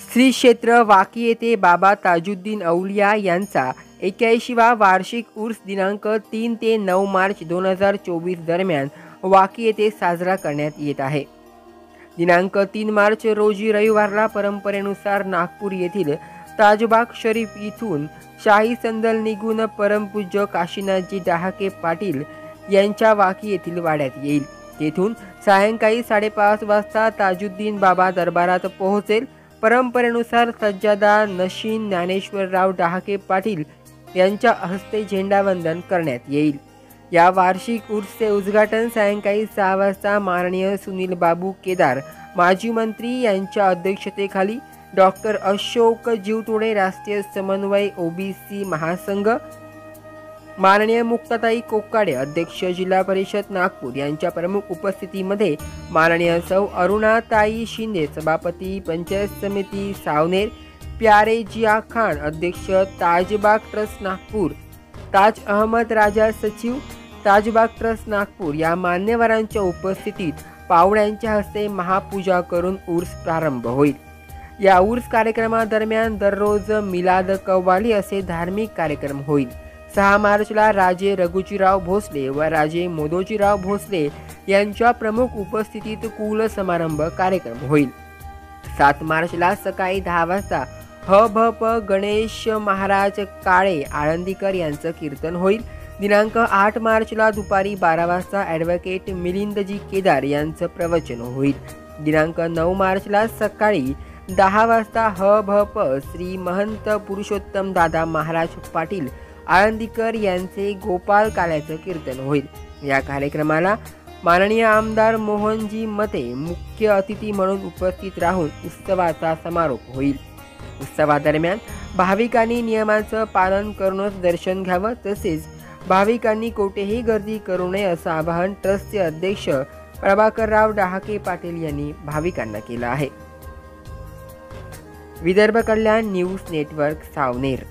श्री क्षेत्र वाकी येथे बाबा ताजुद्दीन औलिया यांचा 81वा वार्षिक उर्स दिनांक 3 ते 9 मार्च 2024 दरम्यान वाकी येथे साजरा करण्यात येत आहे। दिनांक 3 मार्च रोजी रविवारला परंपरेनुसार नागपूर येथील ताजबाग शरीफ इथून शाही संदल निघून परमपूज्य काशीनाथजी डहाके पाटील यांच्या वाकी येथील वाड्यात येईल। तेथून सायंकाळी 5:30 वाजता ताजुद्दीन बाबा दरबारात पोहोचेल। परंपरेनुसार सज्जादा नशीन ज्ञानेश्वरराव डहाके पाटील यांच्या हस्ते झेंडावंदन करण्यात येईल। या वार्षिक उर्सचे उद्घाटन सायंकाळी 6 वाजता माननीय सुनील बाबू केदार माजी मंत्री यांच्या अध्यक्षतेखाली डॉक्टर अशोक जीवतोडे राष्ट्रीय समन्वय ओबीसी महासंघ, माननीय मुक्ताताई कोकाडे अध्यक्ष जिल्हा परिषद नागपूर यांच्या प्रमुख उपस्थितीमध्ये माननीय सौ अरुणाताई शिंदे सभापती पंचायत समिती सावनेर, प्यारे जिया खान अध्यक्ष ताजबाग ट्रस्ट नागपूर, ताज अहमद राजा सचिव ताजबाग ट्रस्ट नागपूर या मान्यवरांच्या उपस्थितीत पाहुण्यांच्या हस्ते महापूजा करून उर्स प्रारंभ होईल। या उर्स कार्यक्रमादरम्यान दररोज मिलाद कव्वाली असे धार्मिक कार्यक्रम होईल। 6 मार्चला राजे रघुजीराव भोसले व राजे मोदोजीराव भोसले यांच्या प्रमुख उपस्थितीत कुल समारंभ कार्यक्रम होईल। 7 मार्चला सकाळी 10 वाजता ह.भ.प. गणेश महाराज काळे आळंदीकर यांचं कीर्तन होईल। दिनांक 8 मार्चला दुपारी 12 वाजता ॲडव्होकेट मिलिंदजी केदार यांचं प्रवचन होईल। दिनांक 9 मार्चला सकाळी 10 वाजता ह.भ.प. श्री महंत पुरुषोत्तम दादा महाराज पाटील आळंदीकर यांचे गोपाल काल्याचं कीर्तन होईल। या कार्यक्रमाला माननीय आमदार मोहनजी मते मुख्य अतिथी म्हणून उपस्थित राहून उत्सवाचा समारोप होईल। उत्सवादरम्यान भाविकांनी नियमांचं पालन करूनच दर्शन घ्यावं, तसेच भाविकांनी कोठेही गर्दी करू नये असं आवाहन ट्रस्टचे अध्यक्ष प्रभाकरराव डहाके पाटील यांनी भाविकांना केलं आहे। विदर्भ कल्याण न्यूज नेटवर्क सावनेर।